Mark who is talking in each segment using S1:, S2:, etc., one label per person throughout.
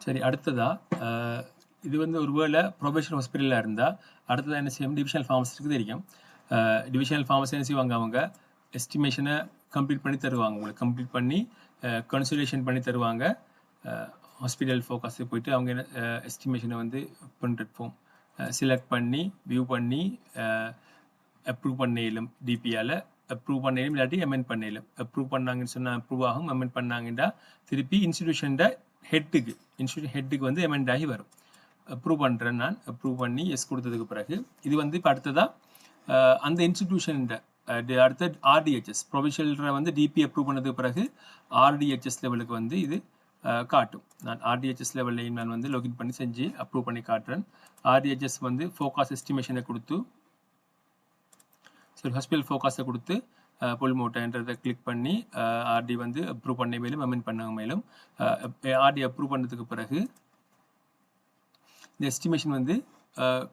S1: சரி, அடுத்ததா இது வந்து ஒருவேளை ப்ரொஃபஷனல் ஹாஸ்பிட்டலாக இருந்தால் அடுத்ததாக என்ன செய்யும், டிவிஷனல் ஃபார்மசிஸ்ட்டுக்கு தெரியும். டிவிஷனல் ஃபார்மசி என்ன செய்வாங்க, அவங்க எஸ்டிமேஷனை கம்ப்ளீட் பண்ணி தருவாங்க. உங்களுக்கு கம்ப்ளீட் பண்ணி கன்சல்டேஷன் பண்ணி தருவாங்க. ஹாஸ்பிட்டல் ஃபோக்கஸுக்கு போயிட்டு அவங்க என்ன எஸ்டிமேஷனை வந்து பிரிண்டட் ஃபார்ம் செலக்ட் பண்ணி வியூ பண்ணி அப்ரூவ் பண்ணிடலும். டிபியால் அப்ரூவ் பண்ணிடலும், இல்லாட்டி அமெண்ட் பண்ணிடலும். அப்ரூவ் பண்ணாங்கன்னு சொன்னால் அப்ரூவ் ஆகும். அமெண்ட் பண்ணாங்கன்னா திருப்பி இன்ஸ்டிடியூஷன் ஹெட்டுக்கு வந்து அமெண்ட் ஆகி வரும். அப்ரூவ் பண்ணுறேன், நான் அப்ரூவ் பண்ணி எஸ் கொடுத்ததுக்கு பிறகு இது வந்து இப்போ அடுத்ததாக அந்த இன்ஸ்டிடியூஷன் அடுத்த ஆர்டிஹெச்எஸ் ப்ரொவிஷனல் வந்து டிபி அப்ரூவ் பண்ணதுக்கு பிறகு ஆர்டிஹெச்எஸ் லெவலுக்கு வந்து இது காட்டும். நான் ஆர்டிஹெச்எஸ் லெவல்லையும் நான் வந்து லாகின் பண்ணி செஞ்சு அப்ரூவ் பண்ணி காட்டுறேன். ஆர்டிஹெச்எஸ் வந்து ஃபோகாஸ் எஸ்டிமேஷனை கொடுத்து ஹாஸ்பிட்டல் ஃபோகாஸை கொடுத்து புல்மோட்டன்றதை கிளிக் பண்ணி ஆர்டி வந்து அப்ரூவ் பண்ண மேலும் அமெண்ட் பண்ண மேலும் ஆர்டி அப்ரூவ் பண்ணதுக்கு பிறகு இந்த எஸ்டிமேஷன் வந்து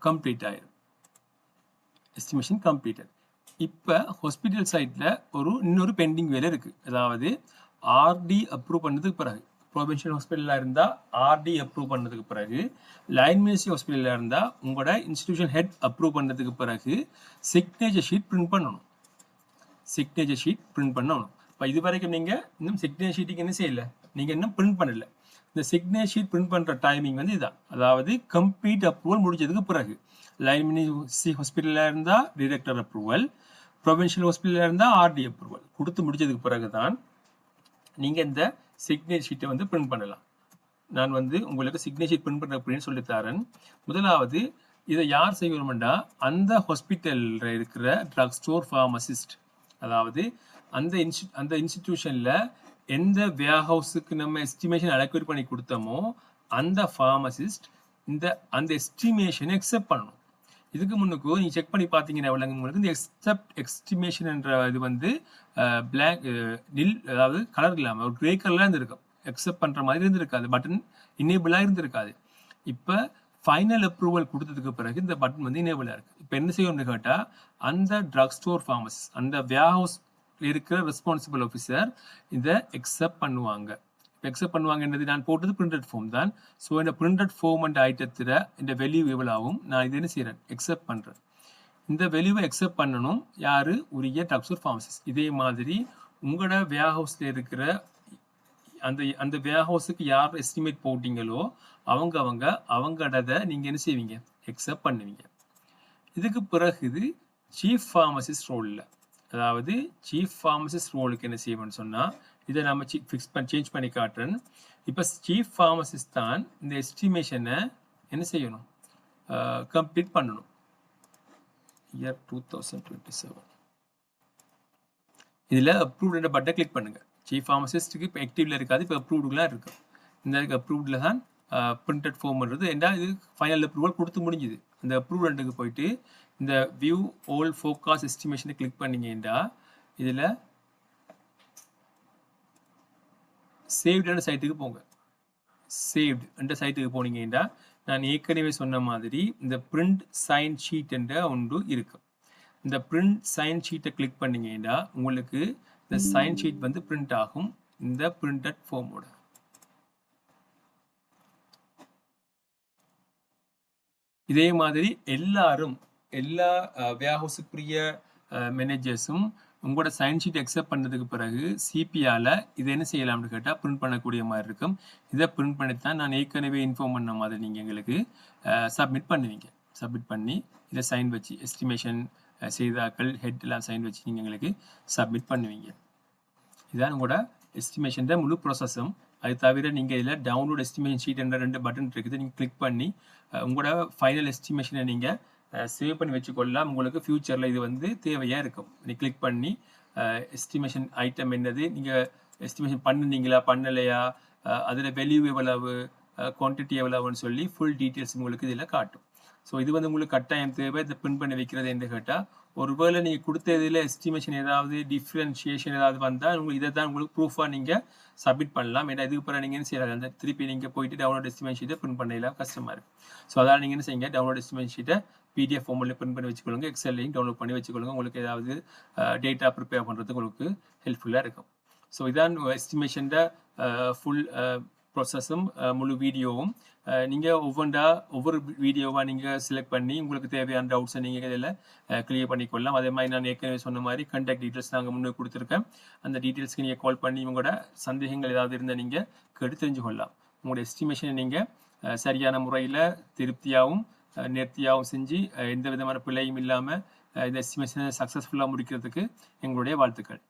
S1: கம்ப்ளீட் ஆயிடும். Estimation completed. இப்போ ஹாஸ்பிட்டல் சைட்டில் இன்னொரு பெண்டிங் வேலை இருக்குது. அதாவது ஆர்டி அப்ரூவ் பண்ணதுக்கு பிறகு ப்ரொவின்ஷியல் ஹாஸ்பிட்டலாக இருந்தால் ஆர்டி அப்ரூவ் பண்ணதுக்கு பிறகு, லைன் மினிஸ்ட்ரி ஹாஸ்பிட்டலாக இருந்தால் உங்களோட இன்ஸ்டிடியூஷன் ஹெட் அப்ரூவ் பண்ணதுக்கு பிறகு சிக்னேச்சர் ஷீட் பிரிண்ட் பண்ணணும். சிக்னேச்சர் ஷீட் பிரிண்ட் பண்ணணும். இப்போ இது வரைக்கும் நீங்கள் இன்னும் சிக்னேச்சர் ஷீட்டுக்கு என்ன செய்யலை, நீங்கள் இன்னும் பிரிண்ட் பண்ணலை. இந்த சிக்னேச்சர் ஷீட் பிரிண்ட் பண்ணுற டைமிங் வந்து இதுதான். அதாவது கம்ப்ளீட் அப்ரூவல் முடிஞ்சதுக்கு பிறகு லைன் மினிஸ்ட்ரி ஹாஸ்பிட்டலாக இருந்தால் டைரக்டர் அப்ரூவல், ப்ரொவின்ஷியல் ஹாஸ்பிட்டலாக இருந்தால் ஆர்டி அப்ரூவல் கொடுத்து முடிச்சதுக்கு பிறகு தான் நீங்கள் இந்த சிக்னேச்சர் ஷீட்டை வந்து பிரிண்ட் பண்ணலாம். நான் வந்து உங்களுக்கு சிக்னேச்சர் பிரிண்ட் பண்ணுற அப்படின்னு சொல்லித்தரேன். முதலாவது இதை யார் செய்யணும்னா அந்த ஹாஸ்பிட்டலில் இருக்கிற ட்ரக் ஸ்டோர் ஃபார்மசிஸ்ட். அதாவது அந்த இன்ஸ்டிடியூஷனில் எந்த வேர்ஹவுஸுக்கு நம்ம எஸ்டிமேஷன் அலோகேட் பண்ணி கொடுத்தோமோ அந்த ஃபார்மசிஸ்ட் அந்த எஸ்டிமேஷனை அக்செப்ட் பண்ணணும். இதுக்கு முன்னுக்கு நீங்கள் செக் பண்ணி பார்த்தீங்கன்னா உங்களுக்கு இந்த எஸ்டிமேஷன் என்ற இது வந்து பிளாக் அதாவது கலர் இல்லாமல் ஒரு கிரே கலராக இருந்திருக்கும். அக்செப்ட் பண்ணுற மாதிரி இருந்திருக்காது, பட்டன் இனேபிளாக இருந்திருக்காது. இப்போ ஃபைனல் அப்ரூவல் கொடுத்ததுக்கு பிறகு இந்த பட்டன் வந்து இனேபிளாக இருக்குது. இப்போ என்ன செய்யணும்னு கேட்டால் அந்த ட்ரக் ஸ்டோர் ஃபார்மசிஸ்ட் அந்த வேர்ஹவுஸ் இருக்கிற ரெஸ்பான்சிபிள் ஆஃபீஸர் இதை அக்செப்ட் பண்ணுவாங்க. அக்செப்ட் பண்ணுவாங்கன்றது நான் போட்டது பிரிண்டட் ஃபார்ம் தான். ஸோ இந்த பிரிண்டட் ஃபார்ம் அண்ட் ஐட்டத்தில் இந்த வேல்யூ எவ்வளோவும் நான் இது என்ன செய்கிறேன், அக்செப்ட் பண்ணுறேன். இந்த வேல்யூவை அக்செப்ட் பண்ணணும் யார், உரிய ட்ரக் ஸ்டோர் ஃபார்மசிஸ்ட். இதே மாதிரி உங்களோட வேர்ஹவுஸில் இருக்கிற அந்த வேர்ஹவுஸுக்கு யார் எஸ்டிமேட் போட்டிங்களோ அவங்களோட நீங்கள் என்ன செய்வீங்க, அக்செப்ட் பண்ணுவீங்க. இதுக்கு பிறகு இது சீஃப் ஃபார்மசிஸ்ட் ரோலில், அதாவது சீஃப் ஃபார்மசிஸ்ட் ரோலுக்கு என்ன செய்வோம்னு சொன்னால் இதை நம்ம சேஞ்ச் பண்ணி காட்டுறேன். இப்போ சீஃப் ஃபார்மசிஸ்ட் தான் இந்த எஸ்டிமேஷனை என்ன செய்யணும், கம்ப்ளீட் பண்ணணும். இயர் 2027 இதில் அப்ரூவ்டு பட்டனை கிளிக் பண்ணுங்கள். சீஃப் ஃபார்மசிஸ்ட்டுக்கு இப்போ ஆக்டிவில் இருக்காது, இப்போ அப்ரூவ்டுலாம் இருக்கும். இந்த அப்ரூவ்டில் தான் பிரிண்டட் ஃபார்ம்ன்றது என்ன, இது ஃபைனல் அப்ரூவல் கொடுத்து முடிஞ்சுது. இந்த அப்ரூவ்டுக்கு போயிட்டு இந்த வியூ ஓல் ஃபோகாஸ் எஸ்டிமேஷனை கிளிக் பண்ணிங்கன்னா இதில் சேவ்டான சைட்டுக்கு போங்க. சேவ்டு என்ற சைட்டுக்கு போனீங்கன்னா நான் ஏற்கனவே சொன்ன மாதிரி இந்த பிரிண்ட் சைன் ஷீட் என்ற ஒன்று இருக்கும். இந்த பிரிண்ட் சைன் ஷீட்டை கிளிக் பண்ணிங்கன்னா உங்களுக்கு இந்த சைன் ஷீட் வந்து பிரிண்ட் ஆகும் இந்த பிரிண்டட் ஃபார்மோட. இதே மாதிரி எல்லா வேர்ஹவுஸுக்குரிய மேனேஜர்ஸும் உங்களோட சைன் ஷீட் அக்செப்ட் பண்ணதுக்கு பிறகு சிபிஆல இதை என்ன செய்யலாம்னு கேட்டால் பிரிண்ட் பண்ணக்கூடிய மாதிரி இருக்கும். இதை பிரிண்ட் பண்ணி தான் நான் ஏற்கனவே இன்ஃபார்ம் பண்ண மாதிரி நீங்கள் எங்களுக்கு சப்மிட் பண்ணுவீங்க. சப்மிட் பண்ணி இதை சைன் வச்சு எஸ்டிமேஷன் செய்தாக்கள் ஹெட்லாம் சைன் வச்சு நீங்கள் எங்களுக்கு சப்மிட் பண்ணுவீங்க. இதுதான் உங்களோட எஸ்டிமேஷன் முழு ப்ராசஸும். அது தவிர நீங்கள் இதில் டவுன்லோட் எஸ்டிமேஷன் ஷீட் என்ற 2 பட்டன் இருக்குது. நீங்கள் கிளிக் பண்ணி உங்களோட ஃபைனல் எஸ்டிமேஷனை நீங்கள் சேவ் பண்ணி வச்சுக்கொள்ளலாம். உங்களுக்கு ஃப்யூச்சரில் இது வந்து தேவையாக இருக்கும். நீங்கள் கிளிக் பண்ணி எஸ்டிமேஷன் ஐட்டம் என்னது, நீங்கள் எஸ்டிமேஷன் பண்ணுனீங்களா பண்ணலையா, அதில் வேல்யூ எவ்வளவு, குவான்டிட்டி எவ்வளவுன்னு சொல்லி ஃபுல் டீட்டெயில்ஸ் உங்களுக்கு இதில் காட்டும். ஸோ இது வந்து உங்களுக்கு கட்டாயம் தேவை. இதை பிரிண்ட் பண்ணி வைக்கிறது என்று கேட்டால், ஒருவேளை நீங்கள் கொடுத்ததில் எஸ்டிமேஷன் ஏதாவது டிஃப்ரென்ஷியேஷன் ஏதாவது வந்தால் இதை தான் உங்களுக்கு ப்ரூஃபாக நீங்கள் சப்மிட் பண்ணலாம். ஏன்னா இதுக்கு பிறகு நீங்கள் என்ன செய்யலாம், அந்த திருப்பி நீங்கள் போயிட்டு டவுன்லோட் எஸ்டிமேஷன் ஷீட்டை பிரிண்ட் பண்ணலாம், கஷ்டமாக இருக்கும். ஸோ அதான் நீங்கள் என்ன செய்யுங்க, டவுன்லோட் எஸ்டிமேஷன் ஷீட்டை பிடிஎஃப் ஃபார்மில் பிரிண்ட் பண்ணி வச்சுக்கொள்ளுங்க, எக்ஸல்லையும் டவுன்லோட் பண்ணி வச்சுக்கொள்ளுங்க. உங்களுக்கு ஏதாவது டேட்டா ப்ரிப்பேர் பண்ணுறதுக்கு உங்களுக்கு ஹெல்ப்ஃபுல்லாக இருக்கும். ஸோ இதான் எஸ்டிமேஷன் ஃபுல் ப்ராசஸும் முழு வீடியோவும் நீங்கள் ஒவ்வொரு வீடியோவாக நீங்கள் செலக்ட் பண்ணி உங்களுக்கு தேவையான டவுட்ஸை நீங்கள் இதில் கிளியர் பண்ணிக்கொள்ளலாம். அதே மாதிரி நான் ஏற்கனவே சொன்ன மாதிரி கான்டாக்ட் டீட்டெயில்ஸ் நாங்கள் முன்னே கொடுத்துருக்கேன். அந்த டீட்டெயில்ஸ்க்கு நீங்கள் கால் பண்ணி உங்களோட சந்தேகங்கள் ஏதாவது இருந்தால் நீங்கள் கேட்டு தெரிஞ்சு கொள்ளலாம். உங்களோட எஸ்டிமேஷனை நீங்கள் சரியான முறையில் திருப்தியாகவும் நேர்த்தியாகவும் செஞ்சு எந்த விதமான பிழையும் இல்லாமல் இந்த எஸ்டிமேஷனை சக்ஸஸ்ஃபுல்லாக முடிக்கிறதுக்கு எங்களுடைய வாழ்த்துக்கள்.